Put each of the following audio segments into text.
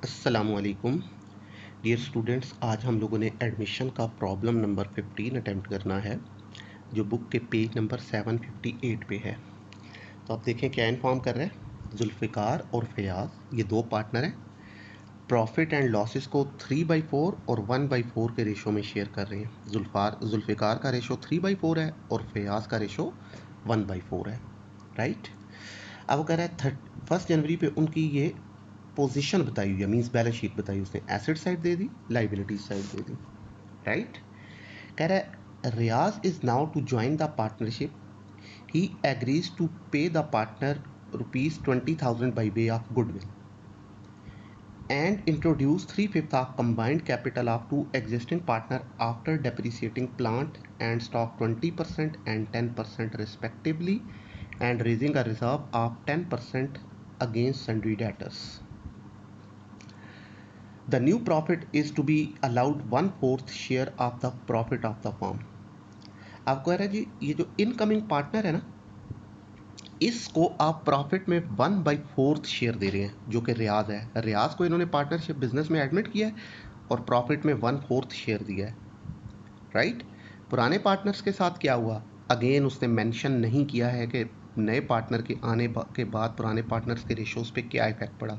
अस्सलामुअलैकुम dear students. आज हम लोगों ने एडमिशन का प्रॉब्लम नंबर 15 अटेम्प्ट करना है, जो बुक के पेज नंबर 758 पे है। तो आप देखें क्या इन्फॉर्म कर रहे हैं। जुल्फ़िकार और फयाज ये दो पार्टनर हैं। प्रॉफिट एंड लॉसेस को 3/4 और 1/4 के रेशो में शेयर कर रहे हैं। जुल्फ़िकार का रेशो 3/4 है और फयाज का रेशो 1/4 है, राइट। अब वो कह रहा है 1 जनवरी पे उनकी ये पोजीशन बताई हुई है, मींस बैलेंस शीट बताई, उसने एसेट साइड दे दी, लाइबिलिटी साइड दे दी, राइट। कह रहा है Riyaz is now to join the partnership, he agrees to pay the partner ₹20,000 by way of goodwill and introduce 3/5 of combined capital of two existing partner after depreciating plant and stock 20% and 10% respectively and raising a reserve of 10% against sundry debtors. The new profit is to be allowed 1/4 share of the profit of the firm. आप कह रहे हैं जी ये जो incoming partner है ना, इसको आप प्रॉफिट में 1/4 शेयर दे रहे हैं, जो कि रियाज है। रियाज को इन्होंने पार्टनरशिप बिजनेस में एडमिट किया है और प्रॉफिट में 1/4 शेयर दिया है, राइट। पुराने पार्टनर्स के साथ क्या हुआ, अगेन उसने मेंशन नहीं किया है कि नए पार्टनर के आने के बाद पुराने पार्टनर्स के रेशोज़ पे क्या इफेक्ट पड़ा।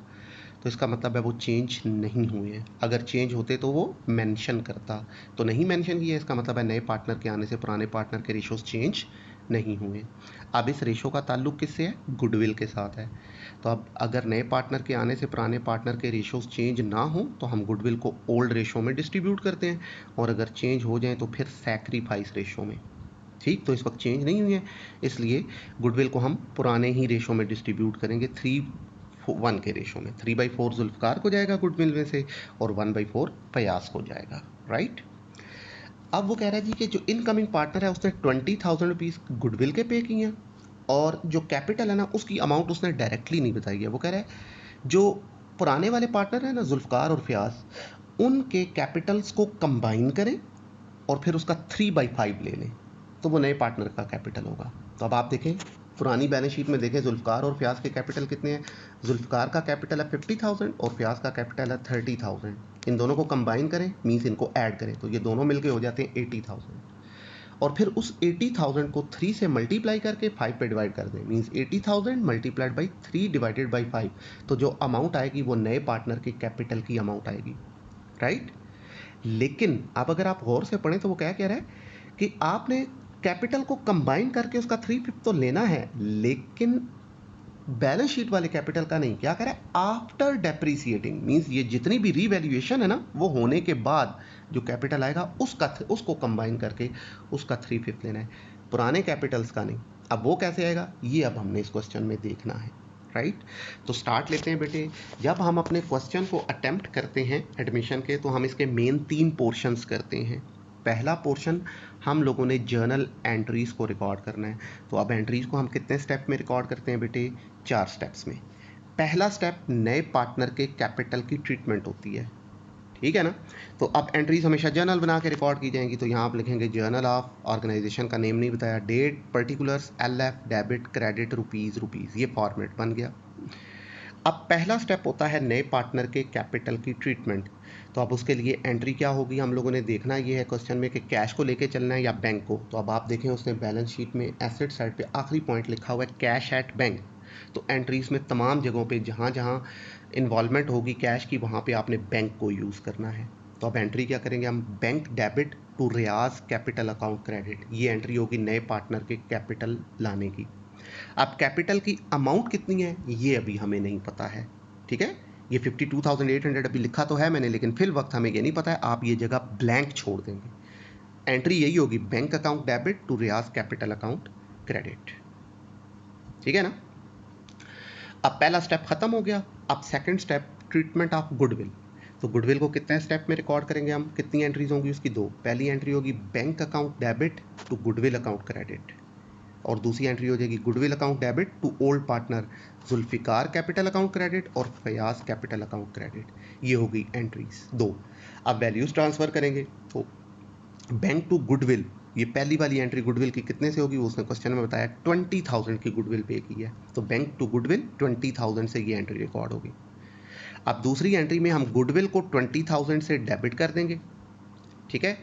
तो इसका मतलब है वो चेंज नहीं हुए हैं। अगर चेंज होते तो वो मेंशन करता, तो नहीं मेंशन किया, इसका मतलब है नए पार्टनर के आने से पुराने पार्टनर के रेशोज़ चेंज नहीं हुए। अब इस रेशो का ताल्लुक किससे है, गुडविल के साथ है। तो अब अगर नए पार्टनर के आने से पुराने पार्टनर के रेशोज़ चेंज ना हो तो हम गुडविल को ओल्ड रेशो में डिस्ट्रीब्यूट करते हैं, और अगर चेंज हो जाए तो फिर सैक्रिफाइस रेशो में, ठीक। तो इस वक्त चेंज नहीं हुई है, इसलिए गुडविल को हम पुराने ही रेशो में डिस्ट्रीब्यूट करेंगे, 3:1 के रेशो में। 3/4 जुल्फ़िकार को जाएगा गुडविल में से और 1/4 फयाज को जाएगा, राइट। अब वो कह रहा है जी कि जो इनकमिंग पार्टनर है उसने 20,000 रुपीज़ गुडविल के पे किए हैं, और जो कैपिटल है ना उसकी अमाउंट उसने डायरेक्टली नहीं बताई है। वो कह रहा है जो पुराने वाले पार्टनर है ना जुल्फ़िकार और फयाज, उनके कैपिटल्स को कंबाइन करें और फिर उसका 3/5 ले लें, तो वो नए पार्टनर का कैपिटल होगा। तो अब आप देखें पुरानी बैलेंस शीट में देखें जुल्फ़िकार और फयाज के कैपिटल कितने हैं। जुल्फ़िकार का कैपिटल है 50,000 और फयाज का कैपिटल है 30,000। इन दोनों को कंबाइन करें, मीन्स इनको ऐड करें, तो ये दोनों मिलके हो जाते हैं 80,000, और फिर उस 80,000 को 3 से मल्टीप्लाई करके 5 पे डिवाइड कर दें, means 80,000 multiplied by 3 divided by 5, तो जो अमाउंट आएगी वो नए पार्टनर के कैपिटल की अमाउंट आएगी, राइट। लेकिन अब अगर आप गौर से पढ़ें तो वो क्या कह रहा है कि आपने कैपिटल को कंबाइन करके उसका 3/5 तो लेना है, लेकिन बैलेंस शीट वाले कैपिटल का नहीं। क्या कह रहा है, आफ्टर डेप्रीसिएटिंग, मींस ये जितनी भी रीवैल्यूएशन है ना वो होने के बाद जो कैपिटल आएगा उसको कंबाइन करके उसका 3/5 लेना है, पुराने कैपिटल्स का नहीं। अब वो कैसे आएगा ये अब हमने इस क्वेश्चन में देखना है, राइट। तो स्टार्ट लेते हैं बेटे। जब हम अपने क्वेश्चन को अटेम्प्ट करते हैं एडमिशन के, तो हम इसके मेन 3 पोर्शंस करते हैं। पहला पोर्शन हम लोगों ने जर्नल एंट्रीज को रिकॉर्ड करना है। तो अब एंट्रीज को हम कितने स्टेप में रिकॉर्ड करते हैं बेटे, 4 स्टेप्स में। पहला स्टेप नए पार्टनर के कैपिटल की ट्रीटमेंट होती है, ठीक है ना। तो अब एंट्रीज हमेशा जर्नल बना के रिकॉर्ड की जाएंगी। तो यहाँ आप लिखेंगे जर्नल ऑफ, ऑर्गेनाइजेशन का नेम नहीं बताया, date, particulars, LF, debit, credit, rupees, ये फॉर्मेट बन गया। अब पहला स्टेप होता है नए पार्टनर के कैपिटल की ट्रीटमेंट। तो अब उसके लिए एंट्री क्या होगी हम लोगों ने देखना ये है क्वेश्चन में कि कैश को लेके चलना है या बैंक को। तो अब आप देखें उसने बैलेंस शीट में एसेट साइड पे आखिरी पॉइंट लिखा हुआ है कैश एट बैंक। तो एंट्रीज में तमाम जगहों पे जहाँ जहाँ इन्वॉल्वमेंट होगी कैश की, वहाँ पे आपने बैंक को यूज़ करना है। तो अब एंट्री क्या करेंगे हम, bank debit to Riyaz capital account credit, ये एंट्री होगी नए पार्टनर के कैपिटल लाने की। अब कैपिटल की अमाउंट कितनी है ये अभी हमें नहीं पता है, ठीक है। ये 52,800 अभी लिखा तो है मैंने, लेकिन फिल वक्त हमें ये नहीं पता है, आप ये जगह ब्लैंक छोड़ देंगे। एंट्री यही होगी bank account debit to Riyaz capital account credit, ठीक है ना। अब पहला स्टेप खत्म हो गया। अब second step treatment of goodwill. तो गुडविल को कितने स्टेप में रिकॉर्ड करेंगे हम, कितनी एंट्रीज होंगी उसकी, 2। पहली एंट्री होगी bank account debit to goodwill account credit, और दूसरी एंट्री हो जाएगी goodwill account debit to old partner Zulfikar capital account credit और फयाज कैपिटल अकाउंट क्रेडिट। ये होगी एंट्रीज 2। अब वैल्यूज ट्रांसफर करेंगे। तो बैंक टू गुडविल, ये पहली वाली एंट्री गुडविल की कितने से होगी, उसने क्वेश्चन में बताया 20,000 की गुडविल पे की है, तो बैंक टू गुडविल 20,000 से ये एंट्री रिकॉर्ड होगी। अब दूसरी एंट्री में हम गुडविल को 20,000 से डेबिट कर देंगे, ठीक है।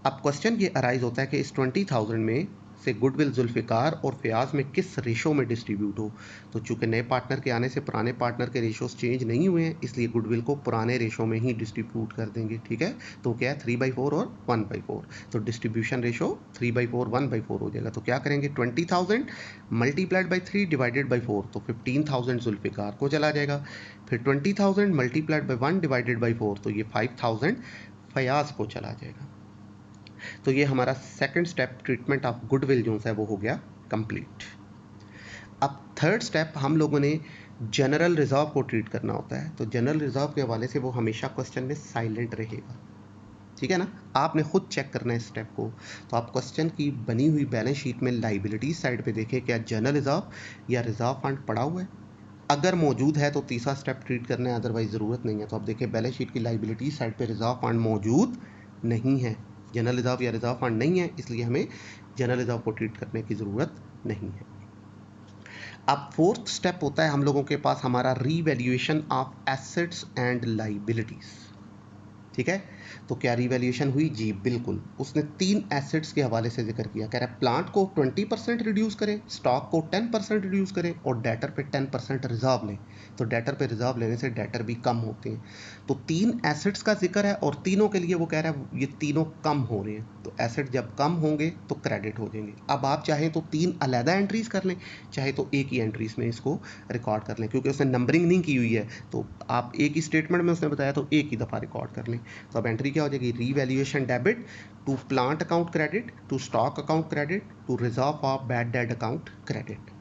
अब क्वेश्चन ये अराइज होता है कि इस 20,000 में से गुडविल जुल्फ़िकार और फयाज में किस रेशो में डिस्ट्रीब्यूट हो। तो चूंकि नए पार्टनर के आने से पुराने पार्टनर के रेशोज चेंज नहीं हुए हैं, इसलिए गुडविल को पुराने रेशो में ही डिस्ट्रीब्यूट कर देंगे, ठीक है। तो क्या है 3/4 और 1/4, तो डिस्ट्रीब्यूशन रेशो 3/4 1/4 हो जाएगा। तो क्या करेंगे 20,000 मल्टीप्लाइड बाई 3 डिवाइडेड बाई 4, तो 15,000 जुल्फ़िकार को चला जाएगा। फिर 20,000 मल्टीप्लाइड बाई 1 डिवाइडेड बाई 4, तो ये 5,000 फयाज को चला जाएगा। तो ये हमारा second step treatment of goodwill जो है वो हो गया कंप्लीट। अब थर्ड स्टेप हम लोगों ने जनरल रिजर्व को ट्रीट करना होता है। तो जनरल रिजर्व के हवाले से वो हमेशा क्वेश्चन में साइलेंट रहेगा, ठीक है ना। आपने खुद चेक करना है इस स्टेप को। तो आप क्वेश्चन की बनी हुई बैलेंस शीट में लाइबिलिटी साइड पे देखें क्या जनरल रिजर्व या रिजर्व फंड पड़ा हुआ है। अगर मौजूद है तो तीसरा स्टेप ट्रीट करना है, अदरवाइज ज़रूरत नहीं है। तो आप देखें बैलेंस शीट की लाइबिलिटी साइड पे रिजर्व फंड मौजूद नहीं है, जनरल रिजर्व या रिजर्व फंड नहीं है, इसलिए हमें जनरल रिजर्व को ट्रीट करने की ज़रूरत नहीं है। अब फोर्थ स्टेप होता है हम लोगों के पास हमारा revaluation of assets and liabilities, ठीक है। तो क्या रिवैल्यूएशन हुई? जी बिल्कुल। उसने 3 एसेट्स के हवाले से जिक्र किया, कह रहा है प्लांट को 20% रिड्यूस करें, स्टॉक को 10% रिड्यूस करें और डेटर पे 10% रिजर्व लें। तो डेटर पे रिजर्व लेने से डेटर भी कम होते हैं। तो 3 एसेट्स का जिक्र है और तीनों के लिए वो कह रहा है ये तीनों कम हो रहे हैं। तो एसेट जब कम होंगे तो क्रेडिट हो जाएंगे। अब आप चाहें तो 3 अलहदा एंट्रीज कर लें, चाहे तो एक ही एंट्रीज में इसको रिकॉर्ड कर लें, क्योंकि उसने नंबरिंग नहीं की हुई है। तो आप एक ही स्टेटमेंट में उसने बताया तो एक ही दफ़ा रिकॉर्ड कर लें। तो अब एंट्री क्या हो जाएगी? Revaluation debit to plant account credit to stock account credit to reserve of bad debt account credit.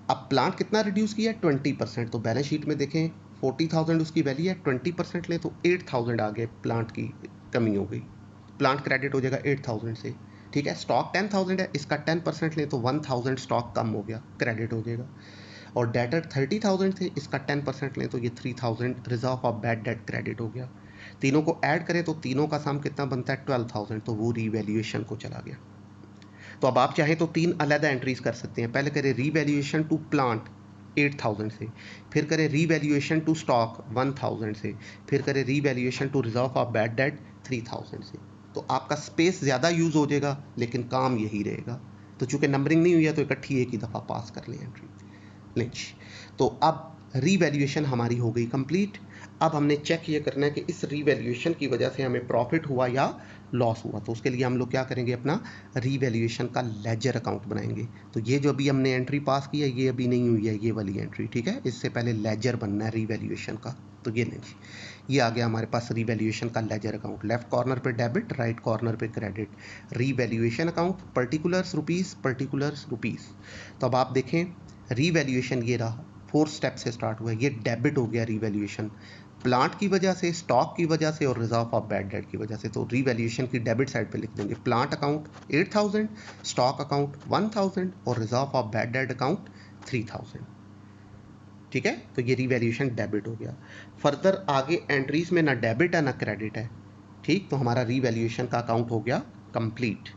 अब प्लांट कितना रिड्यूस किया? 20%। तो बैलेंस शीट में देखें 40,000 उसकी वैल्यू है, 20% लें तो 8,000 आ गए, प्लांट की कमी हो गई, प्लांट क्रेडिट हो जाएगा 8,000 से, ठीक है। स्टॉक 10,000 है, इसका 10% लें तो 1,000 स्टॉक कम हो गया, क्रेडिट हो जाएगा। और डेटर 30,000 थे, इसका 10% लें तो ये 3,000 reserve of bad date credit हो गया। तीनों को ऐड करें तो तीनों का सम कितना बनता है? 12,000, तो वो रीवैल्यूएशन को चला गया। तो अब आप चाहें तो 3 अलग एंट्रीज कर सकते हैं। पहले करें रीवैल्यूएशन टू प्लांट 8,000 से, फिर करें रीवैल्यूएशन टू स्टॉक 1,000 से, फिर करें revaluation to reserve of bad debt 3,000 से। तो आपका स्पेस ज़्यादा यूज हो जाएगा लेकिन काम यही रहेगा। तो चूंकि नंबरिंग नहीं हुई है तो इकट्ठी एक ही दफ़ा पास कर लें एंट्री लिंच। तो अब रीवैल्यूएशन हमारी हो गई कंप्लीट। अब हमने चेक ये करना है कि इस रीवैल्यूएशन की वजह से हमें प्रॉफिट हुआ या लॉस हुआ। तो उसके लिए हम लोग क्या करेंगे? अपना रीवैल्यूएशन का लेजर अकाउंट बनाएंगे। तो ये जो अभी हमने एंट्री पास की है ये अभी नहीं हुई है, ये वाली एंट्री, ठीक है। इससे पहले लेजर बनना है रीवैल्यूएशन का। तो ये नहीं, ये आ गया हमारे पास रीवैल्यूएशन का लेजर अकाउंट। लेफ्ट कॉर्नर पे डेबिट, राइट कॉर्नर पे credit. Revaluation account particulars rupees, particulars rupees. तो अब आप देखें रीवैल्यूएशन ये रहा, 4 स्टेप से स्टार्ट हुआ है, ये डेबिट हो गया रीवैल्यूएशन, प्लांट की वजह से, स्टॉक की वजह से और रिजर्व ऑफ बैड डेट की वजह से। तो रीवैल्यूएशन की डेबिट साइड पे लिख देंगे प्लांट अकाउंट 8,000, स्टॉक अकाउंट 1,000 और reserve of bad debt account 3,000, ठीक है। तो ये रीवैल्यूएशन डेबिट हो गया। फर्दर आगे एंट्रीज में ना डेबिट है ना क्रेडिट है, ठीक। तो हमारा रीवैल्यूएशन का अकाउंट हो गया कंप्लीट।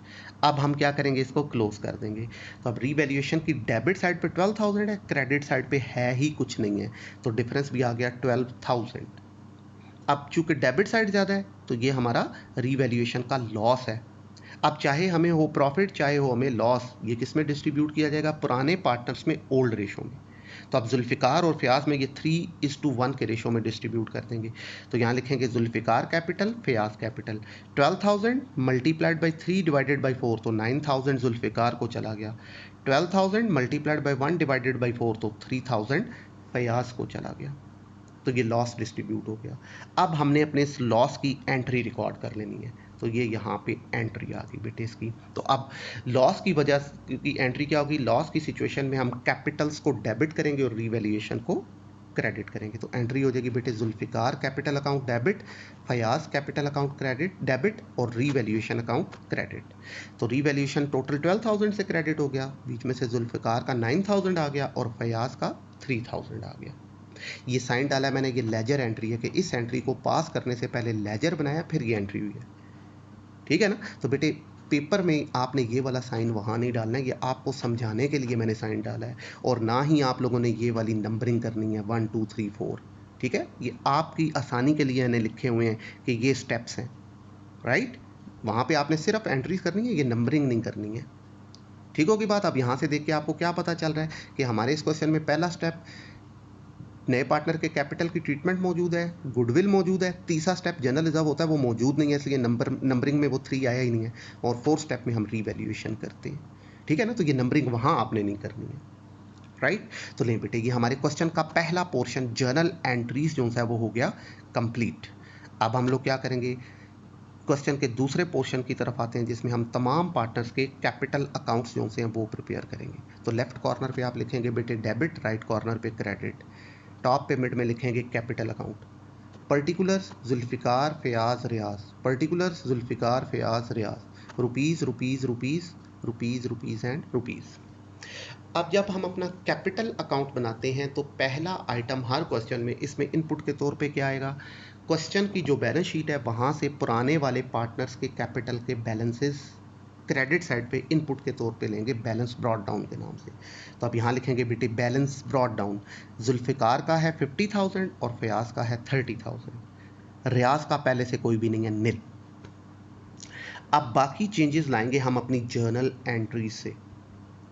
अब हम क्या करेंगे? इसको क्लोज कर देंगे। तो अब रीवैल्यूएशन की डेबिट साइड पे 12,000 है, क्रेडिट साइड पे है ही कुछ नहीं है, तो डिफरेंस भी आ गया 12,000। अब चूंकि डेबिट साइड ज़्यादा है तो ये हमारा रीवैल्यूएशन का लॉस है। अब चाहे हमें हो प्रॉफिट चाहे हो हमें लॉस, ये किस में डिस्ट्रीब्यूट किया जाएगा? पुराने पार्टनर्स में, ओल्ड रेशो में। तो अब जुल्फ़िकार और फयाज में ये 3:1 के रेशो में डिस्ट्रीब्यूट कर देंगे। तो यहाँ लिखेंगे Zulfikar capital, Fayaz capital. 12,000 multiplied by 3 divided by 4, तो 9,000 जुल्फ़िकार को चला गया। 12,000 मल्टीप्लाइड बाई 1 डिवाइडेड बाई 4, तो 3,000 फयाज को चला गया। तो ये लॉस डिस्ट्रीब्यूट हो गया। अब हमने अपने इस लॉस की एंट्री रिकॉर्ड कर लेनी है। तो ये यहाँ पे एंट्री आ गई बेटे इसकी। तो अब लॉस की वजह की एंट्री क्या होगी? लॉस की सिचुएशन में हम कैपिटल्स को डेबिट करेंगे और रीवैल्यूएशन को क्रेडिट करेंगे। तो एंट्री हो जाएगी बेटे Zulfikar capital account debit, Fayaz capital account credit debit और रीवैल्यूएशन अकाउंट क्रेडिट। तो रीवैल्यूएशन टोटल 12,000 से क्रेडिट हो गया, बीच में से जुल्फ़िकार का 9,000 आ गया और फयाज का 3,000 आ गया। ये साइन डाला है मैंने, ये लेजर एंट्री है कि इस एंट्री को पास करने से पहले लेजर बनाया फिर ये एंट्री हुई है, ठीक है ना। तो बेटे पेपर में आपने ये वाला साइन वहाँ नहीं डालना है, ये आपको समझाने के लिए मैंने साइन डाला है, और ना ही आप लोगों ने ये वाली नंबरिंग करनी है 1 2 3 4, ठीक है, ये आपकी आसानी के लिए मैंने लिखे हुए हैं कि ये स्टेप्स हैं, राइट। वहाँ पे आपने सिर्फ एंट्रीज करनी है, ये नंबरिंग नहीं करनी है। ठीक होगी बात। अब यहाँ से देख के आपको क्या पता चल रहा है कि हमारे इस क्वेश्चन में पहला स्टेप नए पार्टनर के कैपिटल की ट्रीटमेंट मौजूद है, गुडविल मौजूद है, तीसरा स्टेप जनरल रिजर्व होता है वो मौजूद नहीं है, इसलिए नंबरिंग में वो 3 आया ही नहीं है, और फोर्थ स्टेप में हम रीवैल्यूएशन करते हैं। ठीक है ना, तो ये नंबरिंग वहाँ आपने नहीं करनी है, राइट। तो ले बेटे, ये हमारे क्वेश्चन का पहला पोर्शन जर्नल एंट्रीज जो है वो हो गया कंप्लीट। अब हम लोग क्या करेंगे, क्वेश्चन के दूसरे पोर्शन की तरफ आते हैं जिसमें हम तमाम पार्टनर्स के कैपिटल अकाउंट्स जो से हैं वो प्रिपेयर करेंगे। तो लेफ्ट कॉर्नर पे आप लिखेंगे बेटे डेबिट, राइट कॉर्नर पे क्रेडिट, टॉप पे मिड में लिखेंगे capital account. Particulars Zulfikar Fayaz Riyaz, particulars Zulfikar Fayaz Riyaz, rupees rupees rupees rupees rupees and rupees. अब जब हम अपना कैपिटल अकाउंट बनाते हैं तो पहला आइटम हर क्वेश्चन में इसमें इनपुट के तौर पे क्या आएगा, क्वेश्चन की जो बैलेंस शीट है वहाँ से पुराने वाले पार्टनर्स के कैपिटल के बैलेंसेस क्रेडिट साइड पे इनपुट के तौर पे लेंगे बैलेंस ब्रॉट डाउन के नाम से। तो अब यहाँ लिखेंगे बेटे बैलेंस ब्रॉट डाउन, जुल्फिकार का है 50,000 और फयाज का है 30,000, रियाज का पहले से कोई भी नहीं है, निल। अब बाकी चेंजेस लाएंगे हम अपनी जर्नल एंट्रीज से।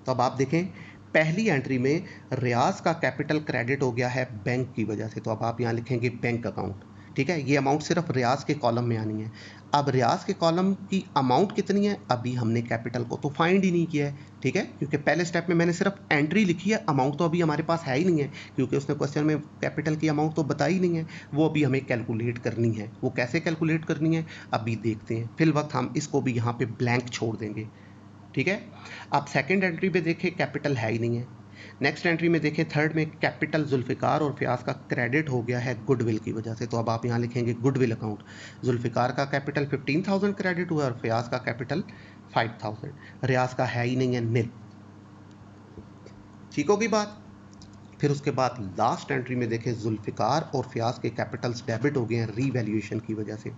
तो अब आप देखें पहली एंट्री में रियाज का कैपिटल क्रेडिट हो गया है बैंक की वजह से, तो अब आप यहाँ लिखेंगे बैंक अकाउंट। ठीक है, ये अमाउंट सिर्फ रियाज के कॉलम में आनी है। अब रियाज के कॉलम की अमाउंट कितनी है, अभी हमने कैपिटल को तो फाइंड ही नहीं किया है। ठीक है, क्योंकि पहले स्टेप में मैंने सिर्फ एंट्री लिखी है, अमाउंट तो अभी हमारे पास है ही नहीं है, क्योंकि उसने क्वेश्चन में कैपिटल की अमाउंट तो बताई नहीं है, वो अभी हमें कैलकुलेट करनी है। वो कैसे कैलकुलेट करनी है अभी देखते हैं, फिल वक्त हम इसको भी यहाँ पे ब्लैंक छोड़ देंगे। ठीक है, अब सेकंड एंट्री पे देखें कैपिटल है ही नहीं है। नेक्स्ट एंट्री में देखें थर्ड में कैपिटल जुल्फिकार और फयाज का क्रेडिट हो गया है गुडविल की वजह से, तो अब आप यहाँ लिखेंगे गुडविल अकाउंट। जुल्फिकार का कैपिटल 15,000 क्रेडिट हुआ और फयाज का कैपिटल 5,000, रियाज का है ही नहीं है, निल। ठीक होगी बात। फिर उसके बाद लास्ट एंट्री में देखें जुल्फिकार और फयाज के कैपिटल्स डेबिट हो गए हैं रीवैल्यूएशन की वजह से,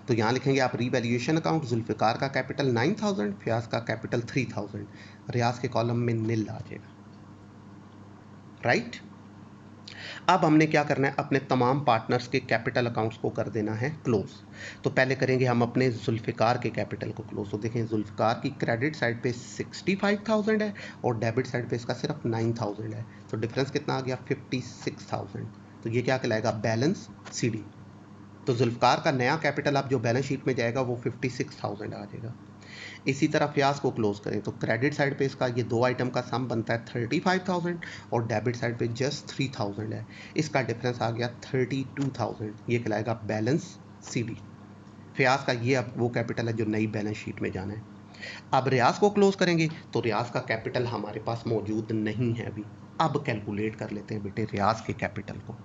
तो यहाँ लिखेंगे आप रीवैल्यूएशन अकाउंट, जुल्फिकार का कैपिटल 9,000, फयाज का कैपिटल 3,000, रियाज के कॉलम में निल आ जाएगा, राइट। अब हमने क्या करना है, अपने तमाम पार्टनर्स के कैपिटल अकाउंट्स को कर देना है क्लोज। तो पहले करेंगे हम अपने जुल्फिकार के कैपिटल को क्लोज। तो देखें जुल्फिकार की क्रेडिट साइड पे 65,000 है और डेबिट साइड पे इसका सिर्फ 9,000 है, तो डिफरेंस कितना आ गया 56,000। तो ये क्या कहलाएगा, बैलेंस CD। तो जुल्फिकार का नया कैपिटल अब जो बैलेंस शीट में जाएगा वो 56,000 आ जाएगा। इसी तरह फयाज को क्लोज करें तो क्रेडिट साइड पे इसका ये दो आइटम का सम बनता है 35,000 और डेबिट साइड पे जस्ट 3,000 है, इसका डिफरेंस आ गया 32,000, ये कहलाएगा बैलेंस CD। फयाज का ये अब वो कैपिटल है जो नई बैलेंस शीट में जाना है। अब रियाज को क्लोज करेंगे तो रियाज का कैपिटल हमारे पास मौजूद नहीं है अभी। अब कैलकुलेट कर लेते हैं बेटे रियाज के कैपिटल को।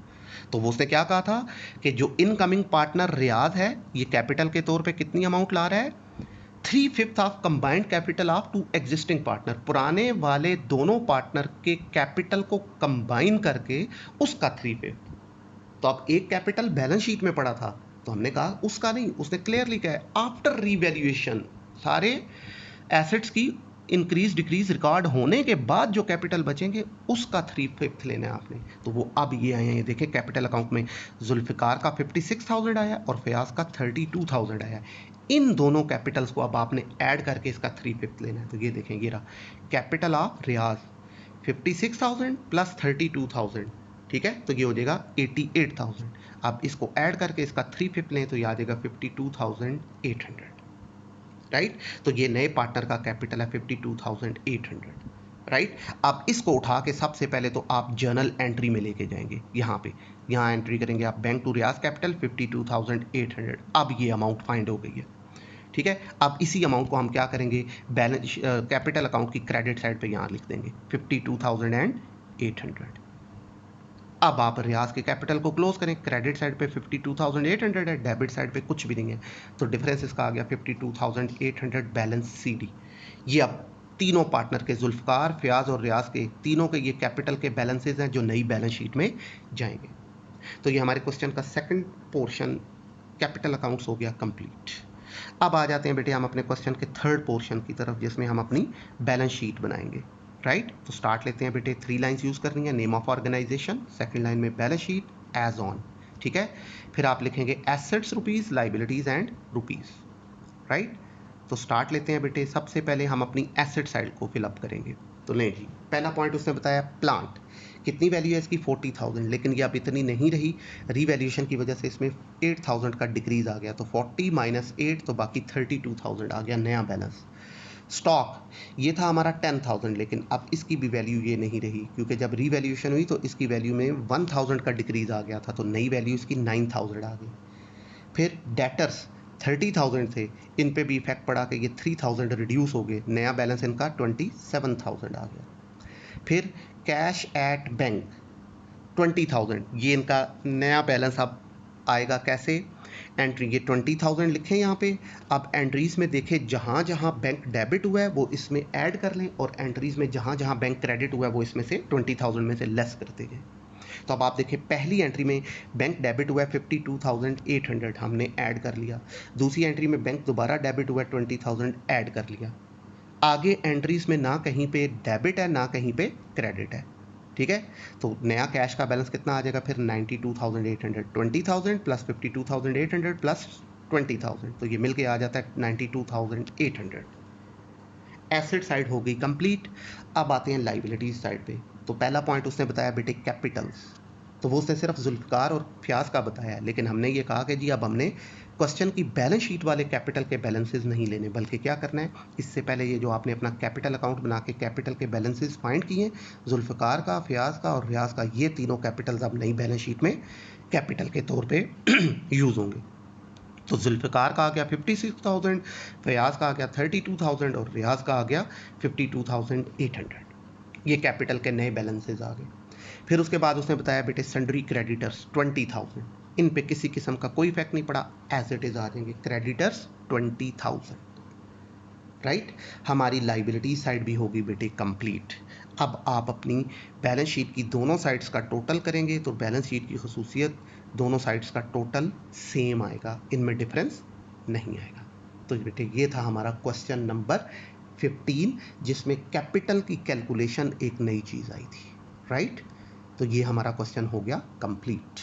तो वो उसने क्या कहा था कि जो इनकमिंग पार्टनर रियाज है ये कैपिटल के तौर पे कितनी अमाउंट ला रहा है, 3/5 of combined capital of 2 existing partner, पुराने वाले दोनों पार्टनर के कैपिटल को कंबाइन करके उसका 3/5। तो अब एक कैपिटल बैलेंस शीट में पड़ा था तो हमने कहा उसका नहीं, उसने क्लियरली कहा है आफ्टर रीवैल्यूएशन सारे एसेट्स की इंक्रीज डिक्रीज रिकॉर्ड होने के बाद जो कैपिटल बचेंगे उसका 3/5 लेना है आपने। तो वो अब ये आए हैं, ये देखें कैपिटल अकाउंट में जुल्फिकार का 56,000 आया और फयाज का 32,000 आया। इन दोनों कैपिटल्स को अब आपने ऐड करके इसका 3/5 लेना है। तो ये देखें ये रहा कैपिटल ऑफ रियाज 56,000 प्लस 32,000, ठीक है, तो ये हो जाएगा 88,000। अब इसको ऐड करके इसका 3/5 लें तो ये आ जाएगा 52,800, राइट। तो ये नए पार्टनर का कैपिटल है 52,800, राइट। अब इसको उठा के सबसे पहले तो आप जर्नल एंट्री में लेके जाएंगे, यहाँ एंट्री करेंगे आप बैंक टू रियाज कैपिटल 52,800। अब ये अमाउंट फाइंड हो गई है, ठीक है। अब इसी अमाउंट को हम क्या करेंगे, बैलेंस कैपिटल अकाउंट की क्रेडिट साइड पे यहाँ लिख देंगे 52,800। अब आप रियाज के कैपिटल को क्लोज करें, क्रेडिट साइड पे 52,800 है, डेबिट साइड पे कुछ भी नहीं है, तो डिफरेंस इसका आ गया 52,800 बैलेंस CD। ये अब तीनों पार्टनर के जुल्फकार फयाज और रियाज के तीनों के ये कैपिटल के बैलेंसेज हैं जो नई बैलेंस शीट में जाएंगे। तो ये हमारे क्वेश्चन का सेकंड पोर्शन कैपिटल अकाउंट्स हो गया कंप्लीट। अब आ जाते हैं बेटे हम अपने क्वेश्चन के थर्ड पोर्शन की तरफ जिसमें हम अपनी बैलेंस शीट बनाएंगे। राइट। तो स्टार्ट लेते हैं बेटे, 3 लाइन्स यूज़ करनी है, name of organisation, second line में बैलेंस शीट एज ऑन, ठीक है। फिर आप लिखेंगे assets rupees, liabilities and rupees, right. तो स्टार्ट लेते हैं बेटे, सबसे पहले हम अपनी एसेट साइड को फिलअप करेंगे। तो लें जी, पहला पॉइंट उसने बताया प्लांट, कितनी वैल्यू है इसकी 40,000, लेकिन ये अब इतनी नहीं रही, रीवैल्यूएशन की वजह से इसमें 8,000 का डिक्रीज आ गया, तो 40 माइनस 8 तो बाकी 32,000 आ गया नया बैलेंस। स्टॉक ये था हमारा 10,000, लेकिन अब इसकी भी वैल्यू ये नहीं रही, क्योंकि जब रीवैल्यूएशन हुई तो इसकी वैल्यू में 1,000 का डिक्रीज आ गया था, तो नई वैल्यू इसकी 9,000 आ गई। फिर डेटर्स 30,000 थे, इन पे भी इफेक्ट पड़ा कि ये 3,000 रिड्यूस हो गए, नया बैलेंस इनका 27,000 आ गया। फिर कैश एट बैंक 20,000, ये इनका नया बैलेंस अब आएगा कैसे, एंट्री ये 20,000 लिखें यहाँ पे। अब एंट्रीज में देखें, जहाँ जहाँ बैंक डेबिट हुआ है वो इसमें ऐड कर लें, और एंट्रीज में जहाँ जहाँ बैंक क्रेडिट हुआ है वो इसमें से 20,000 में से लेस कर देंगे। तो अब आप देखें, पहली एंट्री में बैंक डेबिट हुआ है 52,800, हमने ऐड कर लिया। दूसरी एंट्री में बैंक दोबारा डेबिट हुआ है 20,000, ऐड कर लिया। आगे एंट्रीज में ना कहीं पे डेबिट है ना कहीं पे क्रेडिट है, ठीक है। तो नया कैश का बैलेंस कितना आ जाएगा फिर 92,800, 20,000 प्लस 52,800 प्लस 20,000, तो ये मिलके आ जाता है 92,800। एसेट साइड हो गई कंप्लीट। अब आते हैं लाइबिलिटीज साइड पे। तो पहला पॉइंट उसने बताया बेटे कैपिटल्स, तो वो उसने सिर्फ जुल्फकार और फ्याज का बताया, लेकिन हमने ये कहा कि जी अब हमने क्वेश्चन की बैलेंस शीट वाले कैपिटल के बैलेंसेस नहीं लेने, बल्कि क्या करना है, इससे पहले ये जो आपने अपना कैपिटल अकाउंट बना के कैपिटल के बैलेंसेस फाइंड किए, जुल्फकार का, फ्याज का और रियाज का, ये तीनों कैपिटल्स अब नई बैलेंस शीट में कैपिटल के तौर पे यूज़ होंगे। तो जुल्फकार का आ गया 56,000, फयाज का आ गया 32,000 और रियाज का आ गया 52,800। ये कैपिटल के नए बैलेंसेज आ गए। फिर उसके बाद उसने बताया बेटे सन्ड्री क्रेडिटर्स 20,000, इन पे किसी किस्म का कोई इफेक्ट नहीं पड़ा, एज इट इज आ जाएंगे क्रेडिटर्स 20,000, राइट। हमारी लाइबिलिटी साइड भी होगी बेटे कंप्लीट। अब आप अपनी बैलेंस शीट की दोनों साइड्स का टोटल करेंगे, तो बैलेंस शीट की खसूसियत दोनों साइड्स का टोटल सेम आएगा, इनमें डिफरेंस नहीं आएगा। तो बेटे ये था हमारा क्वेश्चन नंबर 15, जिसमें कैपिटल की कैलकुलेशन एक नई चीज़ आई थी, राइट। तो ये हमारा क्वेश्चन हो गया कंप्लीट।